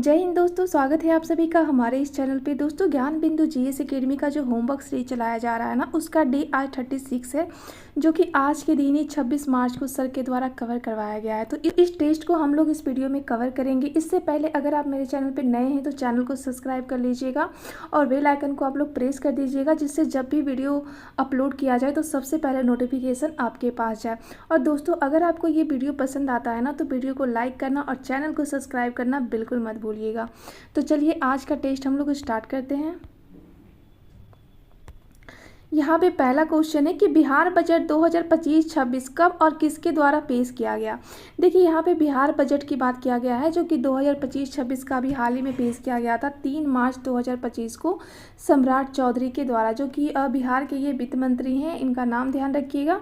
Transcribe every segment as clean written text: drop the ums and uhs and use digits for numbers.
जय हिंद दोस्तों, स्वागत है आप सभी का हमारे इस चैनल पे। दोस्तों, ज्ञान बिंदु जीएस एकेडमी का जो होमवर्क सीरीज चलाया जा रहा है ना, उसका डे आज 36 है, जो कि आज के दिन ही 26 मार्च को सर के द्वारा कवर करवाया गया है। तो इस टेस्ट को हम लोग इस वीडियो में कवर करेंगे। इससे पहले अगर आप मेरे चैनल पे नए हैं तो चैनल को सब्सक्राइब कर लीजिएगा और बेल आइकन को आप लोग प्रेस कर दीजिएगा, जिससे जब भी वीडियो अपलोड किया जाए तो सबसे पहले नोटिफिकेशन आपके पास जाए। और दोस्तों, अगर आपको ये वीडियो पसंद आता है ना, तो वीडियो को लाइक करना और चैनल को सब्सक्राइब करना बिल्कुल मत भूलिएगा। तो चलिए आज का टेस्ट हम लोग स्टार्ट करते हैं। यहाँ पे पहला क्वेश्चन है कि बिहार बजट 2025-26 कब और किसके द्वारा पेश किया गया। देखिए, यहाँ पे बिहार बजट की बात किया गया है, जो कि 2025-26 का भी हाल ही में पेश किया गया था 3 मार्च 2025 को सम्राट चौधरी के द्वारा, जो कि बिहार के ये वित्त मंत्री हैं। इनका नाम ध्यान रखिएगा।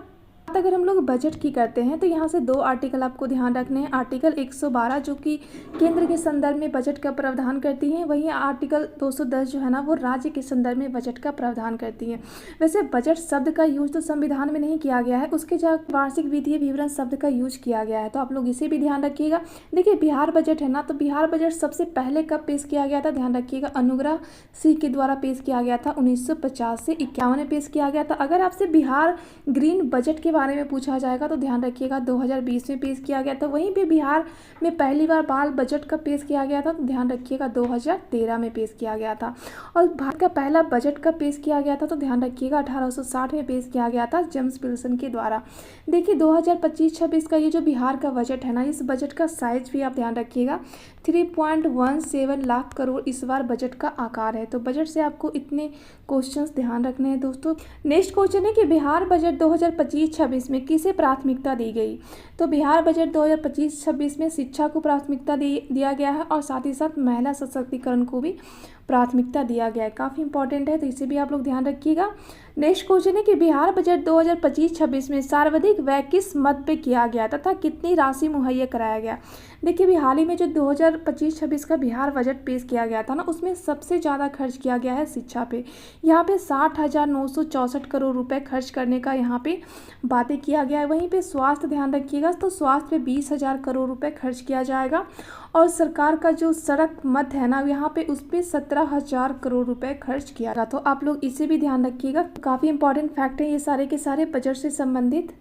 अगर हम लोग बजट की करते हैं तो यहाँ से दो आर्टिकल आपको ध्यान रखने हैं। आर्टिकल 112 जो कि केंद्र के संदर्भ में बजट का प्रावधान करती है, वहीं आर्टिकल 210 जो है ना, वो राज्य के संदर्भ में बजट का प्रावधान करती है। वैसे बजट शब्द का यूज तो संविधान में नहीं किया गया है, उसके जगह वार्षिक वित्तीय विवरण शब्द का यूज किया गया है, तो आप लोग इसे भी ध्यान रखिएगा। देखिए, बिहार बजट है ना, तो बिहार बजट सबसे पहले कब पेश किया गया था, ध्यान रखिएगा। अनुग्रह सिंह के द्वारा पेश किया गया था 1950 से 51 में पेश किया गया था। अगर आपसे बिहार ग्रीन बजट के बारे में पूछा जाएगा तो ध्यान रखिएगा 2020 में पेश किया गया था। वहीं पे बिहार में पहली बार बाल बजट का पेश किया गया था, तो ध्यान रखिएगा 2013 में पेश किया गया था। और भारत का पहला बजट का पेश किया गया था, तो ध्यान रखिएगा 1860 में पेश किया गया था जेम्स विल्सन के द्वारा। देखिए, 2025-26 का ये जो बिहार का बजट है ना, इस बजट का साइज भी आप ध्यान रखिएगा 3.17 लाख करोड़ इस बार बजट का आकार है। तो बजट से आपको इतने क्वेश्चंस ध्यान रखने हैं दोस्तों। नेक्स्ट क्वेश्चन है कि बिहार बजट 2025-26 में किसे प्राथमिकता दी गई। तो बिहार बजट 2025-26 में शिक्षा को प्राथमिकता दिया गया है और साथ ही साथ महिला सशक्तिकरण को भी प्राथमिकता दिया गया है। काफ़ी इंपॉर्टेंट है, तो इसे भी आप लोग ध्यान रखिएगा। नेक्स्ट क्वेश्चन है कि बिहार बजट 2025-26 में सर्वाधिक व्यय किस मद पे किया गया तथा कितनी राशि मुहैया कराया गया। देखिए, अभी हाल ही में जो 2025-26 का बिहार बजट पेश किया गया था ना, उसमें सबसे ज़्यादा खर्च किया गया है शिक्षा पे। यहाँ पे 60,964 करोड़ रुपए खर्च करने का यहाँ पे बातें किया गया है। वहीं पे स्वास्थ्य ध्यान रखिएगा, तो स्वास्थ्य पे 20,000 करोड़ रुपए खर्च किया जाएगा। और सरकार का जो सड़क मद है ना, यहाँ पे उस पर 17,000 करोड़ रुपए खर्च किया गया। तो आप लोग इसे भी ध्यान रखिएगा। काफ़ी इंपॉर्टेंट फैक्ट है ये सारे के सारे बजट से संबंधित।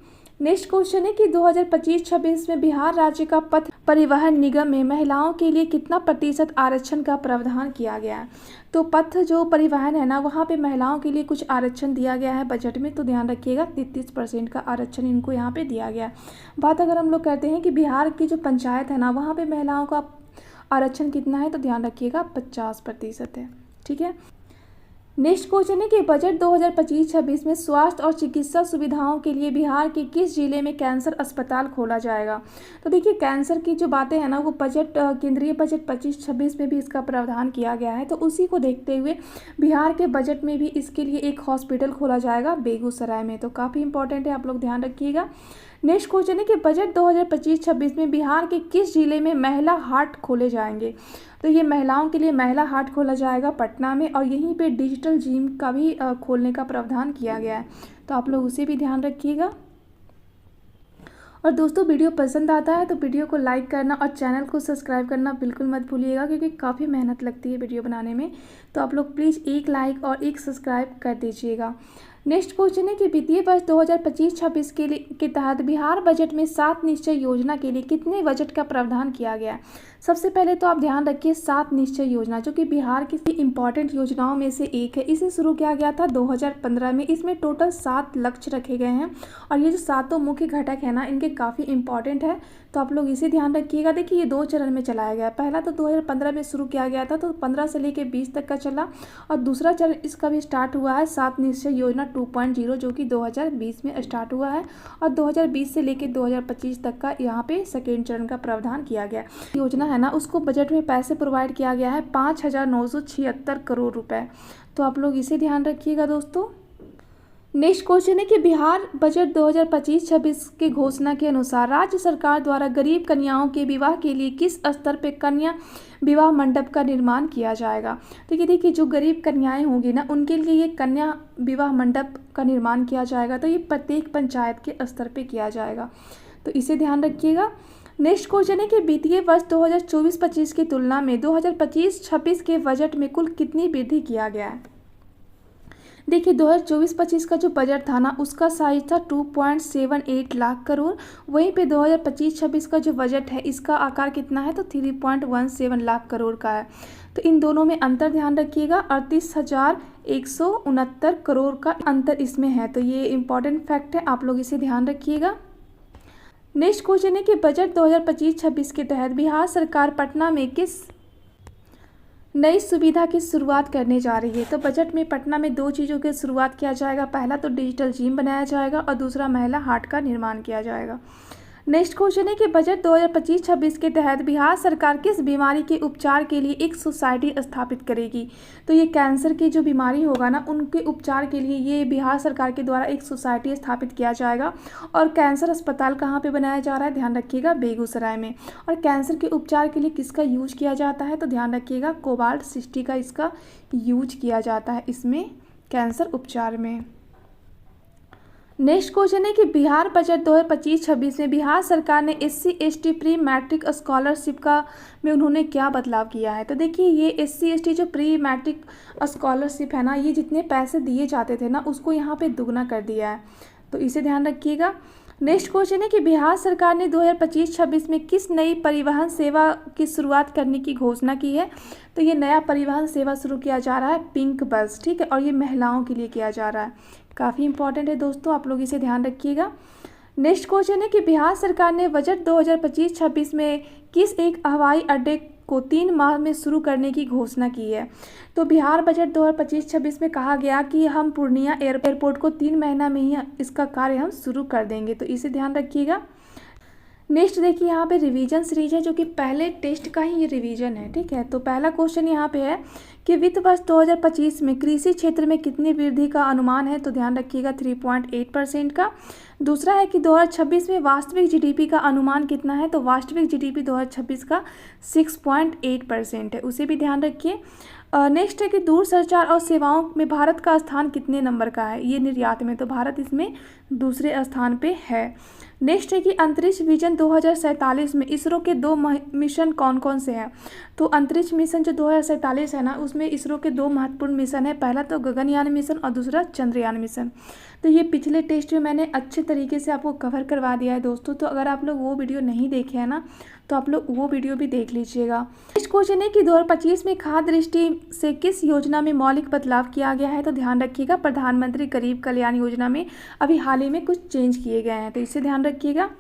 नेक्स्ट क्वेश्चन है कि 2025-26 में बिहार राज्य का पथ परिवहन निगम में महिलाओं के लिए कितना प्रतिशत आरक्षण का प्रावधान किया गया है। तो पथ जो परिवहन है ना, वहाँ पे महिलाओं के लिए कुछ आरक्षण दिया गया है बजट में, तो ध्यान रखिएगा 33% का आरक्षण इनको यहाँ पे दिया गया है। बात अगर हम लोग करते हैं कि बिहार की जो पंचायत है ना, वहाँ पे महिलाओं का आरक्षण कितना है, तो ध्यान रखिएगा 50% है। ठीक है। नेक्स्ट क्वेश्चन है कि बजट 2025-26 में स्वास्थ्य और चिकित्सा सुविधाओं के लिए बिहार के किस जिले में कैंसर अस्पताल खोला जाएगा। तो देखिए, कैंसर की जो बातें हैं ना, वो बजट केंद्रीय बजट 25-26 में भी इसका प्रावधान किया गया है। तो उसी को देखते हुए बिहार के बजट में भी इसके लिए एक हॉस्पिटल खोला जाएगा बेगूसराय में। तो काफ़ी इंपॉर्टेंट है, आप लोग ध्यान रखिएगा। नेक्स्ट क्वेश्चन है कि बजट 2025-26 में बिहार के किस जिले में महिला हाट खोले जाएंगे। तो ये महिलाओं के लिए महिला हाट खोला जाएगा पटना में, और यहीं पे डिजिटल जिम का भी खोलने का प्रावधान किया गया है। तो आप लोग उसे भी ध्यान रखिएगा। और दोस्तों, वीडियो पसंद आता है तो वीडियो को लाइक करना और चैनल को सब्सक्राइब करना बिल्कुल मत भूलिएगा, क्योंकि काफ़ी मेहनत लगती है वीडियो बनाने में। तो आप लोग प्लीज़ एक लाइक और एक सब्सक्राइब कर दीजिएगा। नेक्स्ट क्वेश्चन है कि वित्तीय वर्ष 2025-26 के तहत बिहार बजट में 7 निश्चय योजना के लिए कितने बजट का प्रावधान किया गया है। सबसे पहले तो आप ध्यान रखिए 7 निश्चय योजना, जो कि बिहार की इंपॉर्टेंट योजनाओं में से एक है। इसे शुरू किया गया था 2015 में। इसमें टोटल 7 लक्ष्य रखे गए हैं, और ये जो सातों मुख्य घटक है ना, इनके काफ़ी इंपॉर्टेंट है, तो आप लोग इसे ध्यान रखिएगा। देखिए, ये 2 चरण में चलाया गया है। पहला तो 2015 में शुरू किया गया था, तो 15 से लेकर 20 तक का चला, और दूसरा चरण इसका भी स्टार्ट हुआ है 7 निश्चय योजना 2.0, जो कि 2020 में स्टार्ट हुआ है, और 2020 से लेकर 2025 तक का यहाँ पे सेकेंड चरण का प्रावधान किया गया। योजना है ना, उसको बजट में पैसे प्रोवाइड किया गया है 5,976 करोड़ रुपए। तो आप लोग इसे ध्यान रखिएगा दोस्तों। नेक्स्ट क्वेश्चन है कि बिहार बजट 2025-26 की घोषणा के अनुसार राज्य सरकार द्वारा गरीब कन्याओं के विवाह के लिए किस स्तर पर कन्या विवाह मंडप का निर्माण किया जाएगा। तो देखिए, जो गरीब कन्याएं होंगी ना, उनके लिए ये कन्या विवाह मंडप का निर्माण किया जाएगा। तो ये प्रत्येक पंचायत के स्तर पे किया जाएगा, तो इसे ध्यान रखिएगा। नेक्स्ट क्वेश्चन है कि वित्तीय वर्ष 2024-25 की तुलना में 2025-26 के बजट में कुल कितनी वृद्धि किया गया है। देखिए 2024-25 का जो बजट था ना उसका साइज था 2.78 लाख करोड़। वहीं पे 2025-26 का जो बजट है इसका आकार कितना है तो 3.17 लाख करोड़ का है। तो इन दोनों में अंतर ध्यान रखिएगा, 38,169 करोड़ का अंतर इसमें है। तो ये इंपॉर्टेंट फैक्ट है, आप लोग इसे ध्यान रखिएगा। नेक्स्ट क्वेश्चन है कि बजट 2025-26 के तहत बिहार सरकार पटना में किस नई सुविधा की शुरुआत करने जा रही है। तो बजट में पटना में 2 चीज़ों की शुरुआत किया जाएगा। पहला तो डिजिटल जिम बनाया जाएगा और दूसरा महिला हाट का निर्माण किया जाएगा। नेक्स्ट क्वेश्चन है कि बजट 2025-26 के तहत बिहार सरकार किस बीमारी के उपचार के लिए एक सोसाइटी स्थापित करेगी। तो ये कैंसर की जो बीमारी होगा ना उनके उपचार के लिए ये बिहार सरकार के द्वारा एक सोसाइटी स्थापित किया जाएगा। और कैंसर अस्पताल कहाँ पे बनाया जा रहा है, ध्यान रखिएगा बेगूसराय में। और कैंसर के उपचार के लिए किसका यूज किया जाता है तो ध्यान रखिएगा कोबाल्ट-60 का इसका यूज किया जाता है इसमें कैंसर उपचार में। नेक्स्ट क्वेश्चन है कि बिहार बजट 2025-26 में बिहार सरकार ने SC/ST प्री मैट्रिक स्कॉलरशिप का में उन्होंने क्या बदलाव किया है। तो देखिए ये SC/ST जो प्री मैट्रिक स्कॉलरशिप है ना, ये जितने पैसे दिए जाते थे ना उसको यहाँ पे दुगना कर दिया है, तो इसे ध्यान रखिएगा। नेक्स्ट क्वेश्चन है कि बिहार सरकार ने 2025-26 में किस नई परिवहन सेवा की शुरुआत करने की घोषणा की है। तो ये नया परिवहन सेवा शुरू किया जा रहा है पिंक बस, ठीक है, और ये महिलाओं के लिए किया जा रहा है। काफ़ी इंपॉर्टेंट है दोस्तों, आप लोग इसे ध्यान रखिएगा। नेक्स्ट क्वेश्चन है कि बिहार सरकार ने बजट 2025-26 में किस एक हवाई अड्डे को 3 माह में शुरू करने की घोषणा की है। तो बिहार बजट 2025-26 में कहा गया कि हम पूर्णिया एयरपोर्ट को 3 महीना में ही इसका कार्य हम शुरू कर देंगे, तो इसे ध्यान रखिएगा। नेक्स्ट देखिए यहाँ पे रिवीजन सीरीज है जो कि पहले टेस्ट का ही ये रिवीजन है, ठीक है। तो पहला क्वेश्चन यहाँ पे है कि वित्त वर्ष 2025 में कृषि क्षेत्र में कितनी वृद्धि का अनुमान है। तो ध्यान रखिएगा 3.8% का। दूसरा है कि 2026 में वास्तविक GDP का अनुमान कितना है। तो वास्तविक GDP 2026 का 6.8% है, उसे भी ध्यान रखिए। नेक्स्ट है कि दूरसंचार और सेवाओं में भारत का स्थान कितने नंबर का है, ये निर्यात में, तो भारत इसमें दूसरे स्थान पे है। नेक्स्ट है कि अंतरिक्ष विजन 2047 में इसरो के 2 मिशन कौन कौन से हैं। तो अंतरिक्ष मिशन जो 2047 है ना उसमें इसरो के 2 महत्वपूर्ण मिशन है, पहला तो गगनयान मिशन और दूसरा चंद्रयान मिशन। तो ये पिछले टेस्ट में मैंने अच्छे तरीके से आपको कवर करवा दिया है दोस्तों, तो अगर आप लोग वो वीडियो नहीं देखे हैं ना तो आप लोग वो वीडियो भी देख लीजिएगा। नेक्स्ट क्वेश्चन है कि 2025 में खाद्य दृष्टि से किस योजना में मौलिक बदलाव किया गया है। तो ध्यान रखिएगा प्रधानमंत्री गरीब कल्याण योजना में अभी हाल ही में कुछ चेंज किए गए हैं, तो इसे ध्यान रखिएगा।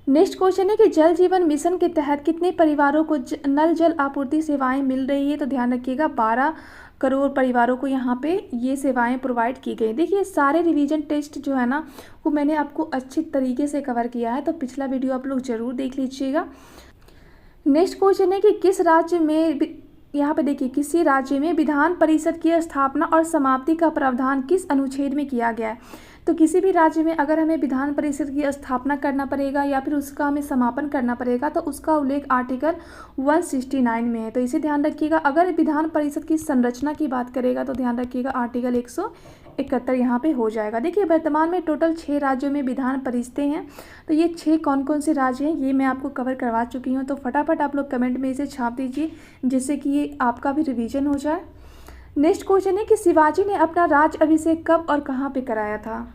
नेक्स्ट क्वेश्चन है कि जल जीवन मिशन के तहत कितने परिवारों को नल जल आपूर्ति सेवाएं मिल रही है। तो ध्यान रखिएगा 12 करोड़ परिवारों को यहाँ पे ये सेवाएं प्रोवाइड की गई। देखिए सारे रिवीजन टेस्ट जो है ना वो मैंने आपको अच्छी तरीके से कवर किया है, तो पिछला वीडियो आप लोग ज़रूर देख लीजिएगा। नेक्स्ट क्वेश्चन है कि किस राज्य में, यहाँ पे देखिए किसी राज्य में विधान परिषद की स्थापना और समाप्ति का प्रावधान किस अनुच्छेद में किया गया है। तो किसी भी राज्य में अगर हमें विधान परिषद की स्थापना करना पड़ेगा या फिर उसका हमें समापन करना पड़ेगा तो उसका उल्लेख आर्टिकल 169 में है, तो इसे ध्यान रखिएगा। अगर विधान परिषद की संरचना की बात करेगा तो ध्यान रखिएगा आर्टिकल 171 यहाँ पे हो जाएगा। देखिए वर्तमान में टोटल 6 राज्यों में विधान परिषदें हैं, तो ये 6 कौन कौन से राज्य हैं ये मैं आपको कवर करवा चुकी हूँ, तो फटाफट आप लोग कमेंट में इसे छाप दीजिए जिससे कि ये आपका भी रिवीजन हो जाए। नेक्स्ट क्वेश्चन है कि शिवाजी ने अपना राज्य अभिषेक कब और कहाँ पे कराया था।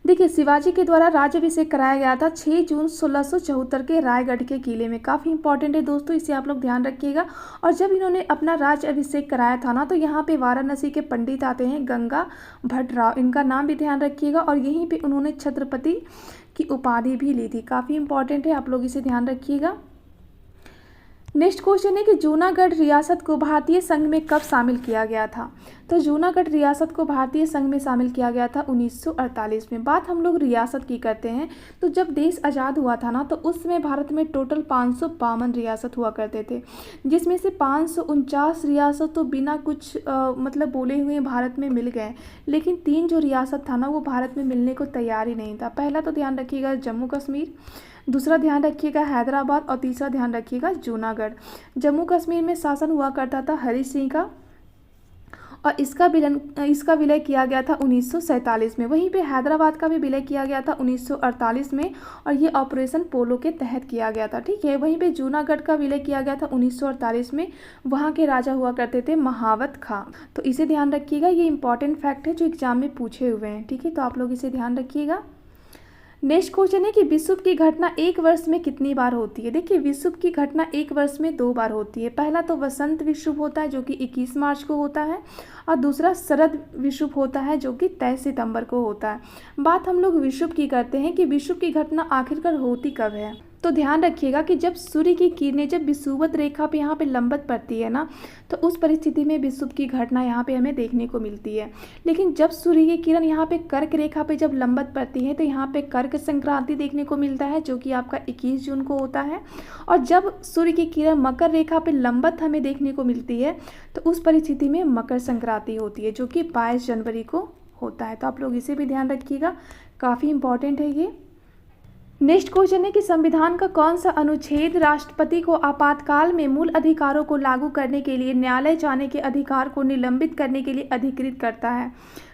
देखिए शिवाजी के द्वारा राज्याभिषेक कराया गया था 6 जून 1674 के रायगढ़ के किले में। काफ़ी इंपॉर्टेंट है दोस्तों, इसे आप लोग ध्यान रखिएगा। और जब इन्होंने अपना राज्याभिषेक कराया था ना तो यहाँ पे वाराणसी के पंडित आते हैं गंगा भट्ट राव, इनका नाम भी ध्यान रखिएगा। और यहीं पे उन्होंने छत्रपति की उपाधि भी ली थी। काफ़ी इंपॉर्टेंट है, आप लोग इसे ध्यान रखिएगा। नेक्स्ट क्वेश्चन है कि जूनागढ़ रियासत को भारतीय संघ में कब शामिल किया गया था। तो जूनागढ़ रियासत को भारतीय संघ में शामिल किया गया था 1948 में। बात हम लोग रियासत की करते हैं तो जब देश आज़ाद हुआ था ना तो उस समय भारत में टोटल 552 रियासत हुआ करते थे, जिसमें से 549 रियासत तो बिना कुछ मतलब बोले हुए भारत में मिल गए, लेकिन 3 जो रियासत था ना वो भारत में मिलने को तैयार ही नहीं था। पहला तो ध्यान रखिएगा जम्मू कश्मीर, दूसरा ध्यान रखिएगा हैदराबाद और तीसरा ध्यान रखिएगा जूनागढ़। जम्मू कश्मीर में शासन हुआ करता था हरी सिंह का और इसका विलय किया गया था 1947 में। वहीं पे हैदराबाद का भी विलय किया गया था 1948 में, और ये ऑपरेशन पोलो के तहत किया गया था। ठीक है, वहीं पे जूनागढ़ का विलय किया गया था 1948 में। वहाँ के राजा हुआ करते थे महावत खां। तो इसे ध्यान रखिएगा, ये इंपॉर्टेंट फैक्ट है जो एग्जाम में पूछे हुए हैं। ठीक है, तो आप लोग इसे ध्यान रखिएगा। नेक्स्ट क्वेश्चन है कि विषुव की घटना एक वर्ष में कितनी बार होती है। देखिए, विषुव की घटना एक वर्ष में 2 बार होती है। पहला तो वसंत विषुव होता है जो कि 21 मार्च को होता है, और दूसरा शरद विषुव होता है जो कि 23 सितंबर को होता है। बात हम लोग विषुव की करते हैं कि विषुव की घटना आखिरकार होती कब है। तो ध्यान रखिएगा कि जब सूर्य की किरणें जब विषुवत रेखा पे यहाँ पे लंबत पड़ती है ना, तो उस परिस्थिति में विषुव की घटना यहाँ पे हमें देखने को मिलती है। लेकिन जब सूर्य की किरण यहाँ पे कर्क रेखा पे जब लंबत पड़ती है तो यहाँ पे कर्क संक्रांति देखने को मिलता है जो कि आपका 21 जून को होता है। और जब सूर्य की किरण मकर रेखा पे लंबत हमें देखने को मिलती है तो उस परिस्थिति में मकर संक्रांति होती है जो कि 22 जनवरी को होता है। तो आप लोग इसे भी ध्यान रखिएगा, काफ़ी इंपॉर्टेंट है ये। नेक्स्ट क्वेश्चन है कि संविधान का कौन सा अनुच्छेद राष्ट्रपति को आपातकाल में मूल अधिकारों को लागू करने के लिए न्यायालय जाने के अधिकार को निलंबित करने के लिए अधिकृत करता है।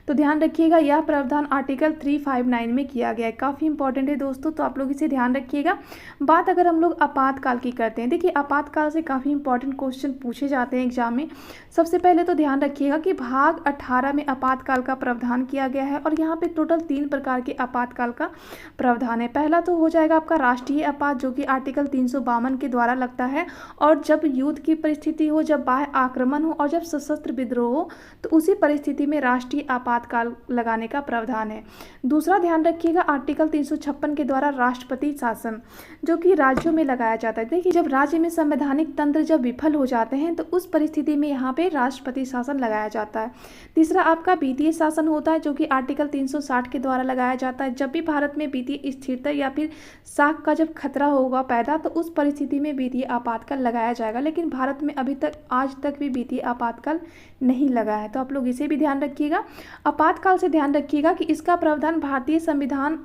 तो ध्यान रखिएगा, यह प्रावधान आर्टिकल 359 में किया गया है। काफ़ी इंपॉर्टेंट है दोस्तों, तो आप लोग इसे ध्यान रखिएगा। बात अगर हम लोग आपातकाल की करते हैं, देखिए आपातकाल से काफ़ी इंपॉर्टेंट क्वेश्चन पूछे जाते हैं एग्जाम में। सबसे पहले तो ध्यान रखिएगा कि भाग 18 में आपातकाल का प्रावधान किया गया है, और यहाँ पे टोटल 3 प्रकार के आपातकाल का प्रावधान है। पहला तो हो जाएगा आपका राष्ट्रीय आपात जो कि आर्टिकल 352 के द्वारा लगता है, और जब युद्ध की परिस्थिति हो, जब बाह्य आक्रमण हो और जब सशस्त्र विद्रोह हो तो उसी परिस्थिति में राष्ट्रीय आपातकाल लगाने का प्रावधान है। दूसरा ध्यान रखिएगा आर्टिकल 356 के द्वारा राष्ट्रपति शासन जो कि राज्यों में लगाया जाता है। देखिए, जब राज्य में संवैधानिक तंत्र जब विफल हो जाते हैं तो उस परिस्थिति में यहाँ पे राष्ट्रपति शासन लगाया जाता है। तीसरा आपका वित्तीय शासन होता है जो कि आर्टिकल 360 के द्वारा लगाया जाता है। जब भी भारत में वित्तीय स्थिरता या फिर साख का जब खतरा होगा पैदा तो उस परिस्थिति में वित्तीय आपातकाल लगाया जाएगा। लेकिन भारत में अभी तक आज तक भी वित्तीय आपातकाल नहीं लगा है, तो आप लोग इसे भी ध्यान रखिएगा। आपातकाल से ध्यान रखिएगा कि इसका प्रावधान भारतीय संविधान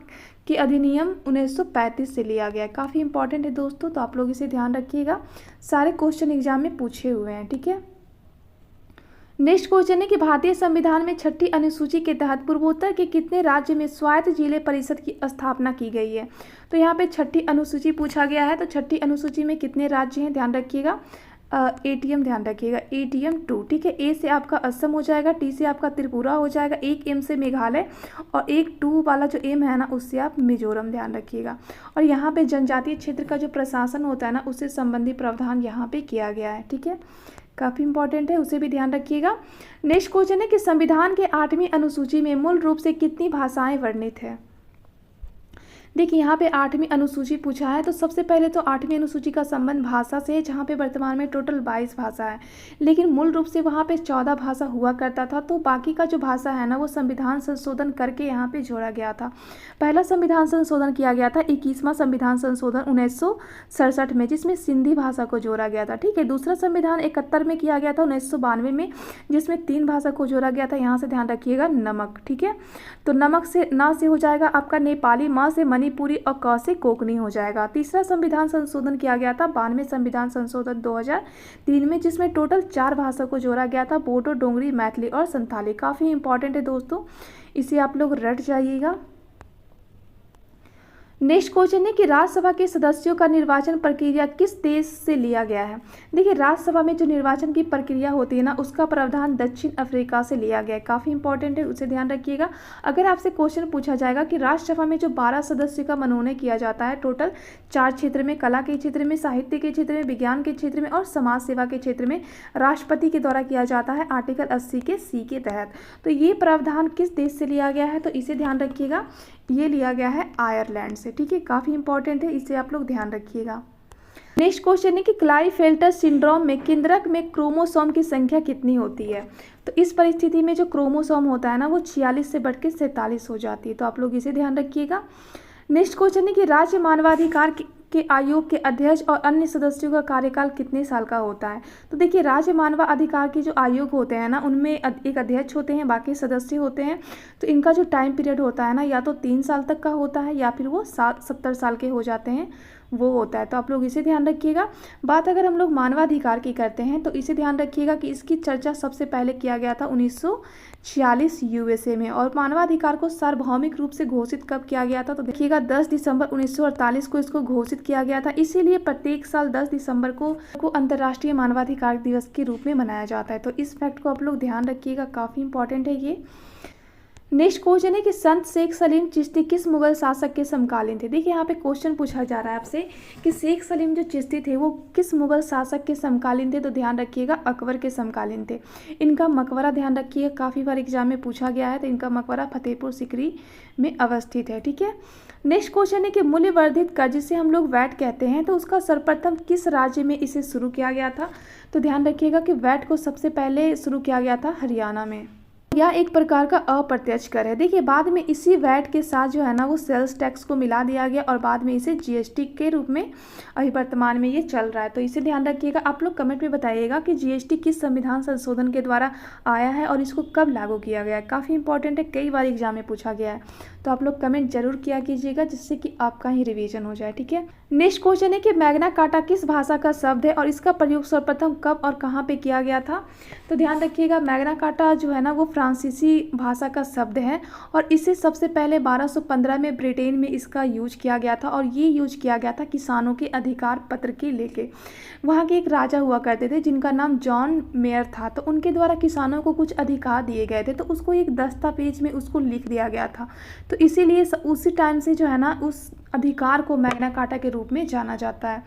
के अधिनियम 1935 से लिया गया है। काफ़ी इंपॉर्टेंट है दोस्तों, तो आप लोग इसे ध्यान रखिएगा। सारे क्वेश्चन एग्जाम में पूछे हुए हैं। ठीक है, नेक्स्ट क्वेश्चन है कि भारतीय संविधान में 6ठी अनुसूची के तहत पूर्वोत्तर के कितने राज्य में स्वायत्त जिले परिषद की स्थापना की गई है। तो यहाँ पे 6ठी अनुसूची पूछा गया है, तो 6ठी अनुसूची में कितने राज्य हैं ध्यान रखिएगा। ATM ध्यान रखिएगा, ATM 2। ठीक है, A से आपका असम हो जाएगा, T से आपका त्रिपुरा हो जाएगा, एक M से मेघालय, और एक 2 वाला जो M है ना उससे आप मिजोरम ध्यान रखिएगा। और यहाँ पे जनजातीय क्षेत्र का जो प्रशासन होता है ना उससे संबंधित प्रावधान यहाँ पे किया गया है। ठीक है, काफ़ी इंपॉर्टेंट है, उसे भी ध्यान रखिएगा। नेक्स्ट क्वेश्चन है कि संविधान के 8वीं अनुसूची में मूल रूप से कितनी भाषाएं वर्णित है। देखिए, यहाँ पे 8वीं अनुसूची पूछा है, तो सबसे पहले तो 8वीं अनुसूची का संबंध भाषा से है जहाँ पे वर्तमान में टोटल 22 भाषा है, लेकिन मूल रूप से वहाँ पे 14 भाषा हुआ करता था। तो बाकी का जो भाषा है ना वो संविधान संशोधन करके यहाँ पे जोड़ा गया था। पहला संविधान संशोधन किया गया था 21वां संविधान संशोधन 1967 में, जिसमें सिंधी भाषा को जोड़ा गया था। ठीक है, दूसरा संविधान 71 में किया गया था 1992 में, जिसमें 3 भाषा को जोड़ा गया था। यहाँ से ध्यान रखिएगा नमक। ठीक है, तो नमक से ना से हो जाएगा आपका नेपाली, माँ से मणिपुरी और क से कोंकणी हो जाएगा। तीसरा संविधान संशोधन किया गया था 92वें संविधान संशोधन 2003 में, जिसमें टोटल 4 भाषा को जोड़ा गया था, बोडो, डोंगरी, मैथिली और संथाली। काफ़ी इंपॉर्टेंट है दोस्तों, इसे आप लोग रट जाइएगा। नेक्स्ट क्वेश्चन है कि राज्यसभा के सदस्यों का निर्वाचन प्रक्रिया किस देश से लिया गया है। देखिए, राज्यसभा में जो निर्वाचन की प्रक्रिया होती है ना उसका प्रावधान दक्षिण अफ्रीका से लिया गया है। काफ़ी इंपॉर्टेंट है, उसे ध्यान रखिएगा। अगर आपसे क्वेश्चन पूछा जाएगा कि राज्यसभा में जो 12 सदस्यों का मनोनयन किया जाता है टोटल 4 क्षेत्र में, कला के क्षेत्र में, साहित्य के क्षेत्र में, विज्ञान के क्षेत्र में और समाज सेवा के क्षेत्र में, राष्ट्रपति के द्वारा किया जाता है आर्टिकल 80 के C के तहत। तो ये प्रावधान किस देश से लिया गया है, तो इसे ध्यान रखिएगा, ये लिया गया है आयरलैंड से। ठीक है, काफ़ी इंपॉर्टेंट है, इसे आप लोग ध्यान रखिएगा। नेक्स्ट क्वेश्चन है कि क्लाइफेल्टर सिंड्रोम में केंद्रक में क्रोमोसोम की संख्या कितनी होती है। तो इस परिस्थिति में जो क्रोमोसोम होता है ना वो 46 से बढ़ के 47 हो जाती है, तो आप लोग इसे ध्यान रखिएगा। नेक्स्ट क्वेश्चन है कि राज्य मानवाधिकार के आयोग के अध्यक्ष और अन्य सदस्यों का कार्यकाल कितने साल का होता है। तो देखिए, राज्य मानवाधिकार के जो आयोग होते हैं ना उनमें एक अध्यक्ष होते हैं, बाकी सदस्य होते हैं। तो इनका जो टाइम पीरियड होता है ना या तो 3 साल तक का होता है या फिर वो 70 साल के हो जाते हैं, वो होता है। तो आप लोग इसे ध्यान रखिएगा। बात अगर हम लोग मानवाधिकार की करते हैं तो इसे ध्यान रखिएगा कि इसकी चर्चा सबसे पहले किया गया था 1946 यूएसए में। और मानवाधिकार को सार्वभौमिक रूप से घोषित कब किया गया था, तो देखिएगा 10 दिसंबर 1948 को इसको घोषित किया गया था। इसीलिए प्रत्येक साल 10 दिसंबर को अंतर्राष्ट्रीय मानवाधिकार दिवस के रूप में मनाया जाता है। तो इस फैक्ट को आप लोग ध्यान रखिएगा, काफ़ी इंपॉर्टेंट है ये। नेक्स्ट क्वेश्चन है कि संत शेख सलीम चिश्ती किस मुगल शासक के समकालीन थे। देखिए यहाँ पे क्वेश्चन पूछा जा रहा है आपसे कि शेख सलीम जो चिश्ती थे वो किस मुगल शासक के समकालीन थे, तो ध्यान रखिएगा अकबर के समकालीन थे। इनका मकबरा ध्यान रखिएगा, काफ़ी बार एग्जाम में पूछा गया है, तो इनका मकबरा फतेहपुर सीकरी में अवस्थित है। ठीक है। नेक्स्ट क्वेश्चन है कि मूल्यवर्धित कर जिसे हम लोग वैट कहते हैं, तो उसका सर्वप्रथम किस राज्य में इसे शुरू किया गया था, तो ध्यान रखिएगा कि वैट को सबसे पहले शुरू किया गया था हरियाणा में। यह एक प्रकार का अप्रत्यक्ष कर है। देखिए बाद में इसी वैट के साथ जो है ना वो सेल्स टैक्स को मिला दिया गया और बाद में इसे जीएसटी के रूप में अभी वर्तमान में ये चल रहा है। तो इसे ध्यान रखिएगा। आप लोग कमेंट में बताइएगा कि जीएसटी किस संविधान संशोधन के द्वारा आया है और इसको कब लागू किया गया है। काफ़ी इंपॉर्टेंट है, कई बार एग्जाम में पूछा गया है। तो आप लोग कमेंट जरूर किया कीजिएगा जिससे कि आपका ही रिवीजन हो जाए। ठीक है। नेक्स्ट क्वेश्चन है कि मैग्ना कार्टा किस भाषा का शब्द है और इसका प्रयोग सर्वप्रथम कब और कहाँ पे किया गया था, तो ध्यान रखिएगा मैग्ना कार्टा जो है ना वो फ्रांसीसी भाषा का शब्द है और इसे सबसे पहले 1215 में ब्रिटेन में इसका यूज किया गया था। और ये यूज किया गया था किसानों के अधिकार पत्र के लेके। वहाँ के एक राजा हुआ करते थे जिनका नाम जॉन मेयर था, तो उनके द्वारा किसानों को कुछ अधिकार दिए गए थे, तो उसको एक दस्तावेज में उसको लिख दिया गया था। तो इसीलिए उसी टाइम से जो है ना उस अधिकार को मैग्ना कार्टा के रूप में जाना जाता है।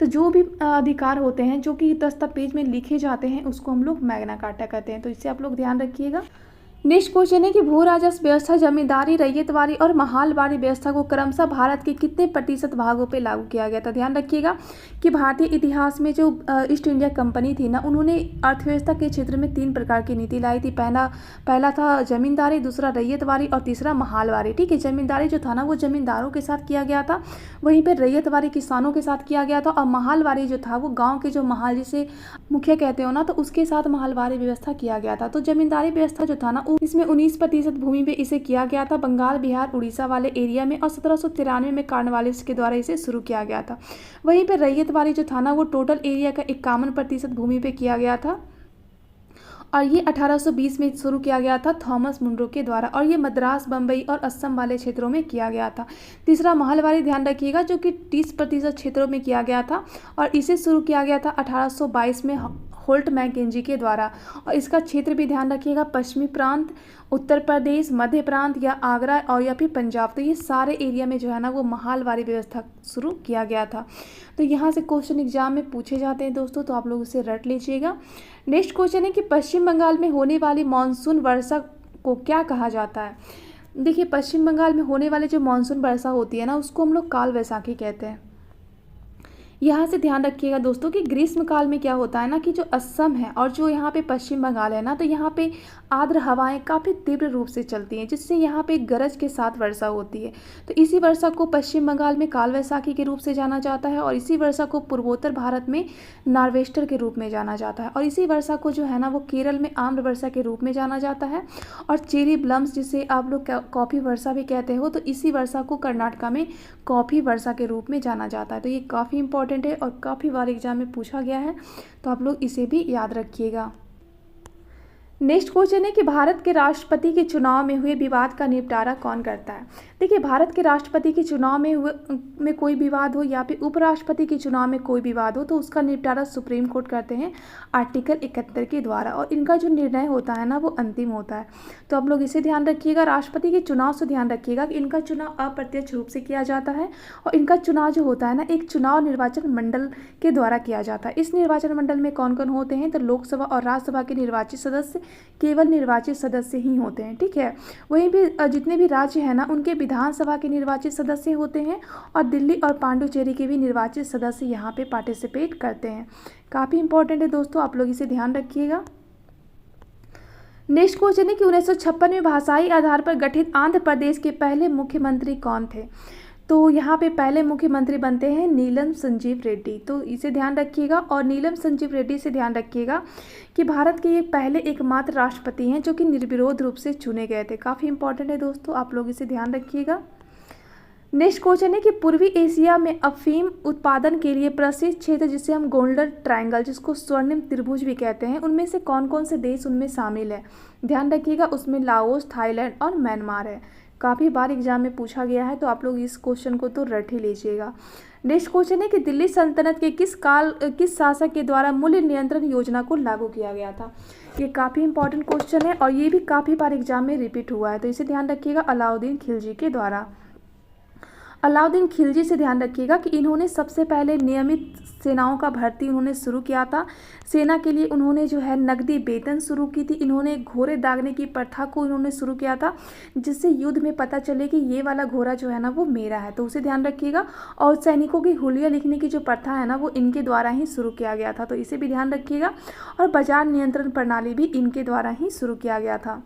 तो जो भी अधिकार होते हैं जो कि दस्तावेज में लिखे जाते हैं उसको हम लोग मैग्ना कार्टा कहते हैं। तो इससे आप लोग ध्यान रखिएगा। नेक्स्ट क्वेश्चन है कि भू राजस्व व्यवस्था जमींदारी, रैयतवारी और महालवारी व्यवस्था को क्रमशः भारत के कितने प्रतिशत भागों पे लागू किया गया था। ध्यान रखिएगा कि भारतीय इतिहास में जो ईस्ट इंडिया कंपनी थी ना उन्होंने अर्थव्यवस्था के क्षेत्र में 3 प्रकार की नीति लाई थी। पहला था जमींदारी, दूसरा रैयतवारी और तीसरा महालवारी। ठीक है। जमींदारी जो था ना वो जमींदारों के साथ किया गया था, वहीं पर रैयतवारी किसानों के साथ किया गया था और महालवारी जो था वो गाँव के जो महाल जिसे मुखिया कहते हो ना तो उसके साथ महालवारी व्यवस्था किया गया था। तो जमींदारी व्यवस्था जो था ना इसमें 19% भूमि पे इसे किया गया था बंगाल, बिहार, उड़ीसा वाले एरिया में और 1793 में कॉर्नवालिस के द्वारा इसे शुरू किया गया था। वहीं पे रैयतवारी जो था ना वो टोटल एरिया का 51% भूमि पे किया गया था और ये 1820 में शुरू किया गया था थॉमस मुनरो के द्वारा और ये मद्रास, बम्बई और असम वाले क्षेत्रों में किया गया था। तीसरा महलवारी ध्यान रखिएगा जो कि 30% क्षेत्रों में किया गया था और इसे शुरू किया गया था 1822 में होल्ट मैकेंजी के द्वारा और इसका क्षेत्र भी ध्यान रखिएगा पश्चिमी प्रांत, उत्तर प्रदेश, मध्य प्रांत या आगरा और या फिर पंजाब। तो ये सारे एरिया में जो है ना वो महलवारी व्यवस्था शुरू किया गया था। तो यहाँ से क्वेश्चन एग्जाम में पूछे जाते हैं दोस्तों, तो आप लोग उसे रट लीजिएगा। नेक्स्ट क्वेश्चन है कि पश्चिम बंगाल में होने वाली मानसून वर्षा को क्या कहा जाता है। देखिए पश्चिम बंगाल में होने वाली जो मानसून वर्षा होती है ना उसको हम लोग काल वैसाखी कहते हैं। यहाँ से ध्यान रखिएगा दोस्तों कि ग्रीष्म काल में क्या होता है ना कि जो असम है और जो यहाँ पे पश्चिम बंगाल है ना तो यहाँ पे आर्द्र हवाएं काफ़ी तीव्र रूप से चलती हैं जिससे यहाँ पे गरज के साथ वर्षा होती है। तो इसी वर्षा को पश्चिम बंगाल में काल वैसाखी के रूप से जाना जाता है और इसी वर्षा को पूर्वोत्तर भारत में नार्वेस्टर के रूप में जाना जाता है और इसी वर्षा को जो है ना वो केरल में आम्र वर्षा के रूप में जाना जाता है और चेरी ब्लम्स जिसे आप लोग कॉफ़ी वर्षा भी कहते हो तो इसी वर्षा को कर्नाटका में कॉफ़ी वर्षा के रूप में जाना जाता है। तो ये काफ़ी इंपॉर्टेंट है और काफ़ी बार एग्जाम में पूछा गया है, तो आप लोग इसे भी याद रखिएगा। नेक्स्ट क्वेश्चन है कि भारत के राष्ट्रपति के चुनाव में हुए विवाद का निपटारा कौन करता है। देखिए भारत के राष्ट्रपति के चुनाव में कोई विवाद हो या फिर उपराष्ट्रपति के चुनाव में कोई विवाद हो तो उसका निपटारा सुप्रीम कोर्ट करते हैं आर्टिकल 71 के द्वारा और इनका जो निर्णय होता है ना वो अंतिम होता है। तो आप लोग इसे ध्यान रखिएगा। राष्ट्रपति के चुनाव से ध्यान रखिएगा कि इनका चुनाव अप्रत्यक्ष रूप से किया जाता है और इनका चुनाव जो होता है ना एक चुनाव निर्वाचन मंडल के द्वारा किया जाता है। इस निर्वाचन मंडल में कौन कौन होते हैं तो लोकसभा और राज्यसभा के निर्वाचित सदस्य केवल निर्वाचित सदस्य ही होते हैं। ठीक है। वहीं भी जितने भी राज्य हैं ना उनके विधानसभा के निर्वाचित सदस्य होते हैं और दिल्ली और पांडुचेरी के भी निर्वाचित सदस्य यहाँ पे पार्टिसिपेट करते हैं। काफ़ी इंपॉर्टेंट है दोस्तों, आप लोग इसे ध्यान रखिएगा। नेक्स्ट क्वेश्चन है कि 1956 में भाषाई आधार पर गठित आंध्र प्रदेश के पहले मुख्यमंत्री कौन थे। तो यहाँ पे पहले मुख्यमंत्री बनते हैं नीलम संजीव रेड्डी। तो इसे ध्यान रखिएगा और नीलम संजीव रेड्डी से ध्यान रखिएगा कि भारत के ये पहले एकमात्र राष्ट्रपति हैं जो कि निर्विरोध रूप से चुने गए थे। काफ़ी इंपॉर्टेंट है दोस्तों, आप लोग इसे ध्यान रखिएगा। नेक्स्ट क्वेश्चन है कि पूर्वी एशिया में अफीम उत्पादन के लिए प्रसिद्ध क्षेत्र जिसे हम गोल्डन ट्रायंगल, जिसको स्वर्णिम त्रिभुज भी कहते हैं, उनमें से कौन कौन से देश उनमें शामिल है। ध्यान रखिएगा, उसमें लाओस, थाईलैंड और म्यांमार है। काफ़ी बार एग्जाम में पूछा गया है, तो आप लोग इस क्वेश्चन को तो रट ही लीजिएगा। नेक्स्ट क्वेश्चन है कि दिल्ली सल्तनत के किस शासक के द्वारा मूल्य नियंत्रण योजना को लागू किया गया था। ये काफ़ी इंपॉर्टेंट क्वेश्चन है और ये भी काफ़ी बार एग्जाम में रिपीट हुआ है, तो इसे ध्यान रखिएगा, अलाउद्दीन खिलजी के द्वारा। अलाउद्दीन खिलजी से ध्यान रखिएगा कि इन्होंने सबसे पहले नियमित सेनाओं का भर्ती उन्होंने शुरू किया था। सेना के लिए उन्होंने जो है नकदी वेतन शुरू की थी। इन्होंने घोड़े दागने की प्रथा को इन्होंने शुरू किया था, जिससे युद्ध में पता चले कि ये वाला घोड़ा जो है ना वो मेरा है, तो उसे ध्यान रखिएगा। और सैनिकों की हुलिया लिखने की जो प्रथा है ना वो इनके द्वारा ही शुरू किया गया था, तो इसे भी ध्यान रखिएगा। और बाजार नियंत्रण प्रणाली भी इनके द्वारा ही शुरू किया गया था।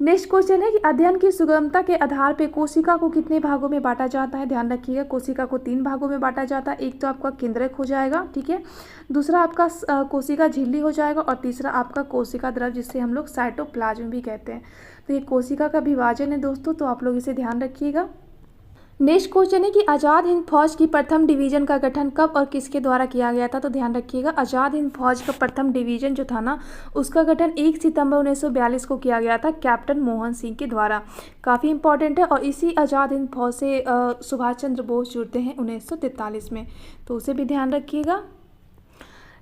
नेक्स्ट क्वेश्चन है कि अध्ययन की सुगमता के आधार पर कोशिका को कितने भागों में बांटा जाता है। ध्यान रखिएगा, कोशिका को 3 भागों में बांटा जाता है। एक तो आपका केंद्रक हो जाएगा, ठीक है, दूसरा आपका कोशिका झिल्ली हो जाएगा, और तीसरा आपका कोशिका द्रव, जिससे हम लोग साइटोप्लाज्म भी कहते हैं। तो ये कोशिका का विभाजन है दोस्तों, तो आप लोग इसे ध्यान रखिएगा। नेक्स्ट क्वेश्चन है कि आज़ाद हिंद फौज की प्रथम डिवीजन का गठन कब और किसके द्वारा किया गया था। तो ध्यान रखिएगा, आज़ाद हिंद फौज का प्रथम डिवीजन जो था ना उसका गठन 1 सितंबर 1942 को किया गया था कैप्टन मोहन सिंह के द्वारा। काफ़ी इंपॉर्टेंट है, और इसी आज़ाद हिंद फौज से सुभाष चंद्र बोस जुड़ते हैं 1943 में, तो उसे भी ध्यान रखिएगा।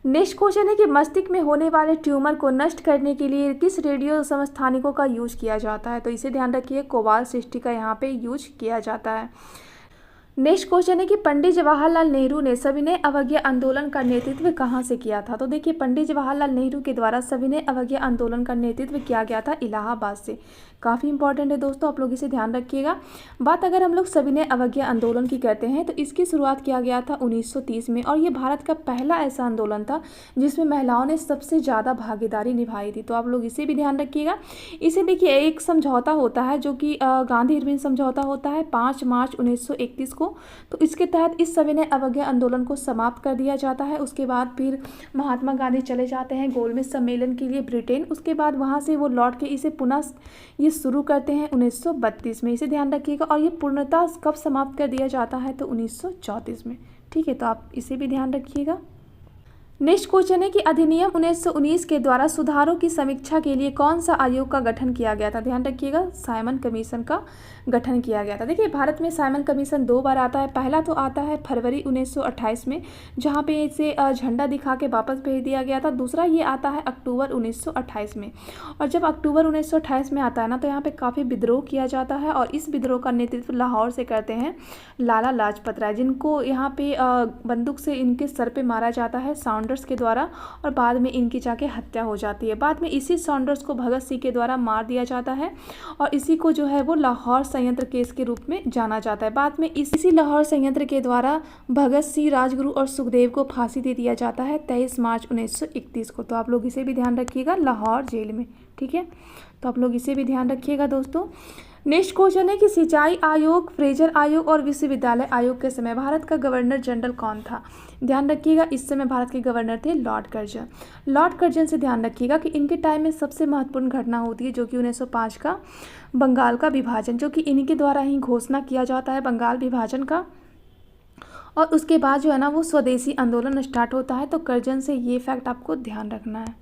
नेक्स्ट क्वेश्चन है कि मस्तिष्क में होने वाले ट्यूमर को नष्ट करने के लिए किस रेडियो समस्थानिकों का यूज किया जाता है। तो इसे ध्यान रखिए, कोबाल्ट-60 का यहाँ पे यूज किया जाता है। नेक्स्ट क्वेश्चन है कि पंडित जवाहरलाल नेहरू ने सविनय अवज्ञा आंदोलन का नेतृत्व कहाँ से किया था। तो देखिए, पंडित जवाहरलाल नेहरू के द्वारा सविनय अवज्ञा आंदोलन का नेतृत्व किया गया था इलाहाबाद से। काफ़ी इंपॉर्टेंट है दोस्तों, आप लोग इसे ध्यान रखिएगा। बात अगर हम लोग सविनय अवज्ञा आंदोलन की करते हैं तो इसकी शुरुआत किया गया था 1930 में, और ये भारत का पहला ऐसा आंदोलन था जिसमें महिलाओं ने सबसे ज़्यादा भागीदारी निभाई थी, तो आप लोग इसे भी ध्यान रखिएगा। इसे देखिए, एक समझौता होता है जो कि गांधी इरविन समझौता होता है 5 मार्च 1931 को, तो इसके तहत इस सविनय अवज्ञा आंदोलन को समाप्त कर दिया जाता है। उसके बाद फिर महात्मा गांधी चले जाते हैं गोलमेज सम्मेलन के लिए ब्रिटेन, उसके बाद वहाँ से वो लौट के इसे पुनः ये शुरू करते हैं 1932 में, इसे ध्यान रखिएगा। और ये पूर्णतः कब समाप्त कर दिया जाता है, तो 1934 में, ठीक है, तो आप इसे भी ध्यान रखिएगा। नेक्स्ट क्वेश्चन है कि अधिनियम 1919 के द्वारा सुधारों की समीक्षा के लिए कौन सा आयोग का गठन किया गया था। ध्यान रखिएगा, साइमन कमीशन का गठन किया गया था। देखिए, भारत में साइमन कमीशन 2 बार आता है। पहला तो आता है फरवरी 1928 में, जहाँ पे इसे झंडा दिखा के वापस भेज दिया गया था। दूसरा ये आता है अक्टूबर 1928 में, और जब अक्टूबर 1928 में आता है ना तो यहाँ पे काफ़ी विद्रोह किया जाता है, और इस विद्रोह का नेतृत्व लाहौर से करते हैं लाला लाजपत राय, जिनको यहाँ पे बंदूक से इनके सर पे मारा जाता है सॉन्डर्स के द्वारा, और बाद में इनकी जाके हत्या हो जाती है। बाद में इसी सॉन्डर्स को भगत सिंह के द्वारा मार दिया जाता है, और इसी को जो है वो लाहौर संयंत्र केस के रूप में जाना जाता है। बाद में इसी लाहौर संयंत्र के द्वारा भगत सिंह, राजगुरु और सुखदेव को फांसी दे दिया जाता है 23 मार्च 1931 को, तो आप लोग इसे भी ध्यान रखिएगा, लाहौर जेल में, ठीक है, तो आप लोग इसे भी ध्यान रखिएगा दोस्तों। नेक्स्ट क्वेश्चन है कि सिंचाई आयोग, फ्रेजर आयोग और विश्वविद्यालय आयोग के समय भारत का गवर्नर जनरल कौन था। ध्यान रखिएगा, इस समय भारत के गवर्नर थे लॉर्ड कर्जन। लॉर्ड कर्जन से ध्यान रखिएगा कि इनके टाइम में सबसे महत्वपूर्ण घटना होती है जो कि 1905 का बंगाल का विभाजन, जो कि इन्हीं के द्वारा ही घोषणा किया जाता है बंगाल विभाजन का, और उसके बाद जो है ना वो स्वदेशी आंदोलन स्टार्ट होता है। तो कर्जन से ये फैक्ट आपको ध्यान रखना है।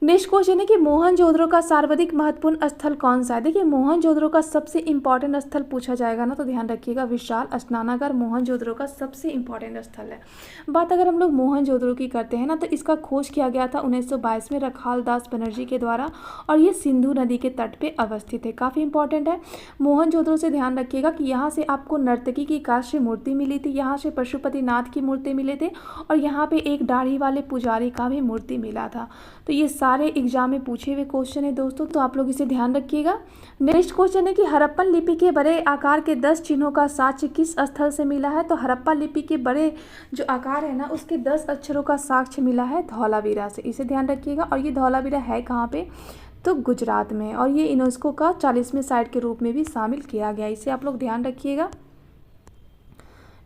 नेक्स्ट क्वेश्चन है कि मोहनजोदड़ो का सर्वाधिक महत्वपूर्ण स्थल कौन सा है। देखिए, मोहनजोदड़ो का सबसे इंपॉर्टेंट स्थल पूछा जाएगा ना तो ध्यान रखिएगा, विशाल स्नानागार मोहनजोदड़ो का सबसे इंपॉर्टेंट स्थल है। बात अगर हम लोग मोहनजोदड़ो की करते हैं ना तो इसका खोज किया गया था 1922 में रखाल दास बनर्जी के द्वारा, और ये सिंधु नदी के तट पे अवस्थित है। काफ़ी इंपॉर्टेंट है। मोहनजोदड़ो से ध्यान रखिएगा कि यहाँ से आपको नर्तकी की कांस्य मूर्ति मिली थी, यहाँ से पशुपतिनाथ की मूर्ति मिले थे, और यहाँ पे एक दाढ़ी वाले पुजारी का भी मूर्ति मिला था। तो ये सारे एग्जाम में पूछे हुए क्वेश्चन है दोस्तों, तो आप लोग इसे ध्यान रखिएगा। नेक्स्ट क्वेश्चन है कि हड़प्पन लिपि के बड़े आकार के 10 चिन्हों का साक्ष्य किस स्थल से मिला है। तो हड़प्पा लिपि के बड़े जो आकार है ना उसके 10 अक्षरों का साक्ष्य मिला है धौलावीरा से, इसे ध्यान रखिएगा। और ये धौलावीरा है कहाँ पे, तो गुजरात में, और ये यूनेस्को का 40वें साइट के रूप में भी शामिल किया गया, इसे आप लोग ध्यान रखिएगा।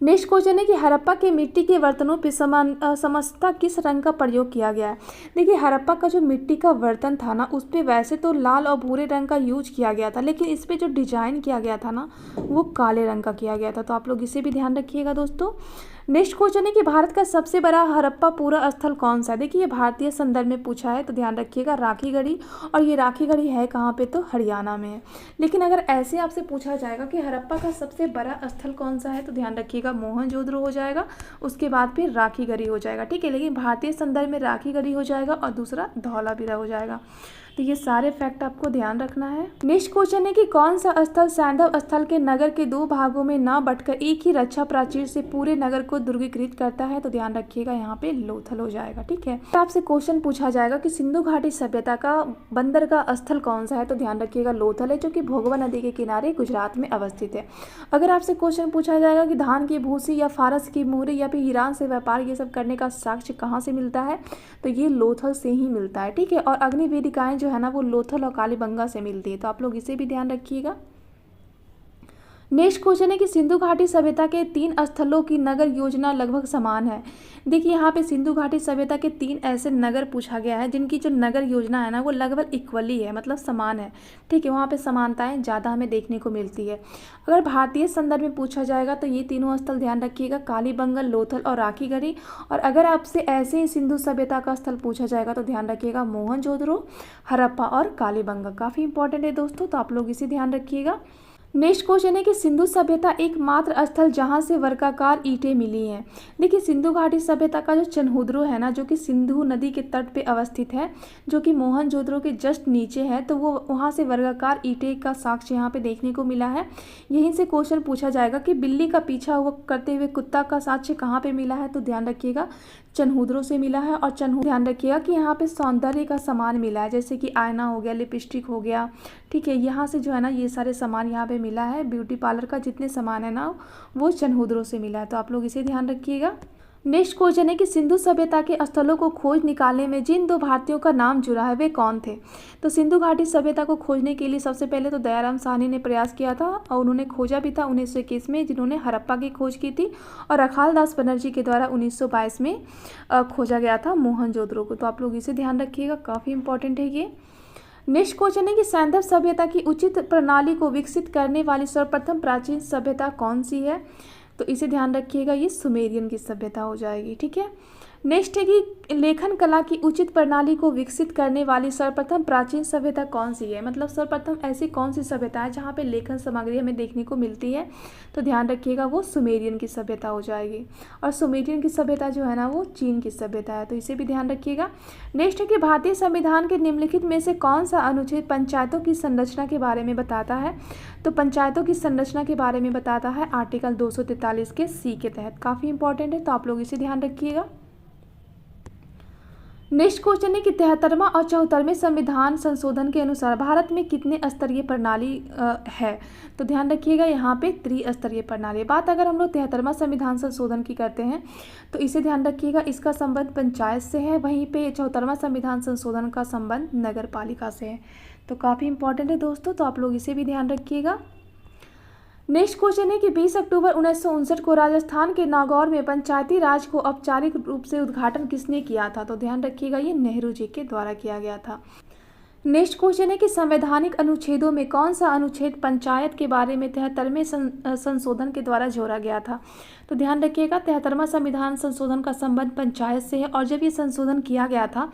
नेक्स्ट क्वेश्चन है कि हड़प्पा के मिट्टी के बर्तनों पे समस्तः किस रंग का प्रयोग किया गया है। देखिए हड़प्पा का जो मिट्टी का बर्तन था ना, उस पर वैसे तो लाल और भूरे रंग का यूज किया गया था, लेकिन इस पर जो डिजाइन किया गया था ना, वो काले रंग का किया गया था। तो आप लोग इसे भी ध्यान रखिएगा दोस्तों। नेक्स्ट क्वेश्चन है कि भारत का सबसे बड़ा हड़प्पा पूरा स्थल कौन सा है। देखिए ये भारतीय संदर्भ में पूछा है, तो ध्यान रखिएगा राखीगढ़ी। और ये राखीगढ़ी है कहाँ पे, तो हरियाणा में है। लेकिन अगर ऐसे आपसे पूछा जाएगा कि हड़प्पा का सबसे बड़ा स्थल कौन सा है, तो ध्यान रखिएगा मोहनजोदड़ो हो जाएगा, उसके बाद फिर राखीगढ़ी हो जाएगा। ठीक है, लेकिन भारतीय संदर्भ में राखीगढ़ी हो जाएगा और दूसरा धौलावीरा हो जाएगा। तो ये सारे फैक्ट आपको ध्यान रखना है। नेक्स्ट क्वेश्चन है कि कौन सा स्थल सैंधव स्थल के नगर के दो भागों में न बंटकर एक ही रक्षा प्राचीर से पूरे नगर को दुर्गीकृत करता है, तो ध्यान रखिएगा यहाँ पे लोथल हो जाएगा। ठीक है, तो आपसे क्वेश्चन पूछा जाएगा कि सिंधु घाटी सभ्यता का बंदरगाह स्थल कौन सा है, तो ध्यान रखिएगा लोथल है, जो कि भोगवा नदी के किनारे गुजरात में अवस्थित है। अगर आपसे क्वेश्चन पूछा जाएगा कि धान की भूसी या फारस की मोहरी या फिर ईरान से व्यापार ये सब करने का साक्ष्य कहाँ से मिलता है, तो ये लोथल से ही मिलता है। ठीक है, और अग्निवेदिकाएं जो है ना, वो लोथल और कालीबंगा से मिलती है। तो आप लोग इसे भी ध्यान रखिएगा। नेक्स्ट क्वेश्चन है कि सिंधु घाटी सभ्यता के 3 स्थलों की नगर योजना लगभग समान है। देखिए यहाँ पे सिंधु घाटी सभ्यता के 3 ऐसे नगर पूछा गया है जिनकी जो नगर योजना है ना, वो लगभग इक्वली है, मतलब समान है। ठीक है, वहाँ पे समानताएं ज़्यादा हमें देखने को मिलती है। अगर भारतीय संदर्भ में पूछा जाएगा तो ये तीनों स्थल ध्यान रखिएगा, कालीबंगा, लोथल और राखीगढ़ी। और अगर आपसे ऐसे ही सिंधु सभ्यता का स्थल पूछा जाएगा तो ध्यान रखिएगा मोहनजोदड़ो, हड़प्पा और कालीबंगा। काफ़ी इंपॉर्टेंट है दोस्तों, तो आप लोग इसे ध्यान रखिएगा। नेक्स्ट क्वेश्चन है कि सिंधु सभ्यता एकमात्र स्थल जहां से वर्गाकार ईंटें मिली हैं। देखिए सिंधु घाटी सभ्यता का जो चन्हुद्रो है ना, जो कि सिंधु नदी के तट पे अवस्थित है, जो कि मोहनजोदड़ो के जस्ट नीचे है, तो वो वहां से वर्गाकार ईंटें का साक्ष्य यहाँ पे देखने को मिला है। यहीं से क्वेश्चन पूछा जाएगा कि बिल्ली का पीछा हुआ करते हुए कुत्ता का साक्ष्य कहाँ पे मिला है, तो ध्यान रखिएगा चन्हुद्रो से मिला है। और ध्यान रखिएगा कि यहाँ पे सौंदर्य का सामान मिला है, जैसे कि आईना हो गया, लिपस्टिक हो गया। ठीक है, यहाँ से जो है ना, ये सारे सामान यहाँ पे मिला है। ब्यूटी पार्लर का जितने सामान है ना, वो चन्हुद्रो से मिला है। तो आप लोग इसे ध्यान रखिएगा। नेक्स्ट क्वेश्चन है कि सिंधु सभ्यता के स्थलों को खोज निकालने में जिन 2 भारतीयों का नाम जुड़ा है वे कौन थे। तो सिंधु घाटी सभ्यता को खोजने के लिए सबसे पहले तो दयाराम साहनी ने प्रयास किया था और उन्होंने खोजा भी था 1921 में, जिन्होंने हड़प्पा की खोज की थी। और अखाल दास बनर्जी के द्वारा 1922 में खोजा गया था मोहनजोदड़ो को। तो आप लोग इसे ध्यान रखिएगा, काफ़ी इंपॉर्टेंट है ये। नेक्स्ट क्वेश्चन है कि सैंधव सभ्यता की उचित प्रणाली को विकसित करने वाली सर्वप्रथम प्राचीन सभ्यता कौन सी है, तो इसे ध्यान रखिएगा, ये सुमेरियन की सभ्यता हो जाएगी। ठीक है, नेक्स्ट है कि लेखन कला की उचित प्रणाली को विकसित करने वाली सर्वप्रथम प्राचीन सभ्यता कौन सी है, मतलब सर्वप्रथम ऐसी कौन सी सभ्यता है जहाँ पे लेखन सामग्री हमें देखने को मिलती है, तो ध्यान रखिएगा वो सुमेरियन की सभ्यता हो जाएगी। और सुमेरियन की सभ्यता जो है ना, वो चीन की सभ्यता है, तो इसे भी ध्यान रखिएगा। नेक्स्ट है कि भारतीय संविधान के निम्नलिखित में से कौन सा अनुच्छेद पंचायतों की संरचना के बारे में बताता है, तो पंचायतों की संरचना के बारे में बताता है आर्टिकल 243 के सी के तहत। काफ़ी इंपॉर्टेंट है, तो आप लोग इसे ध्यान रखिएगा। नेक्स्ट क्वेश्चन है कि 73वां और 74वें संविधान संशोधन के अनुसार भारत में कितने स्तरीय प्रणाली है, तो ध्यान रखिएगा यहाँ पे त्रिस्तरीय प्रणाली। बात अगर हम लोग 73वां संविधान संशोधन की करते हैं तो इसे ध्यान रखिएगा, इसका संबंध पंचायत से है, वहीं पे 74वां संविधान संशोधन का संबंध नगर पालिका से है। तो काफ़ी इंपॉर्टेंट है दोस्तों, तो आप लोग इसे भी ध्यान रखिएगा। नेक्स्ट क्वेश्चन है कि 20 अक्टूबर 1959 को राजस्थान के नागौर में पंचायती राज को औपचारिक रूप से उद्घाटन किसने किया था, तो ध्यान रखिएगा ये नेहरू जी के द्वारा किया गया था। नेक्स्ट क्वेश्चन है कि संवैधानिक अनुच्छेदों में कौन सा अनुच्छेद पंचायत के बारे में 73वें संशोधन के द्वारा जोड़ा गया था, तो ध्यान रखिएगा 73वां संविधान संशोधन का संबंध पंचायत से है। और जब ये संशोधन किया गया था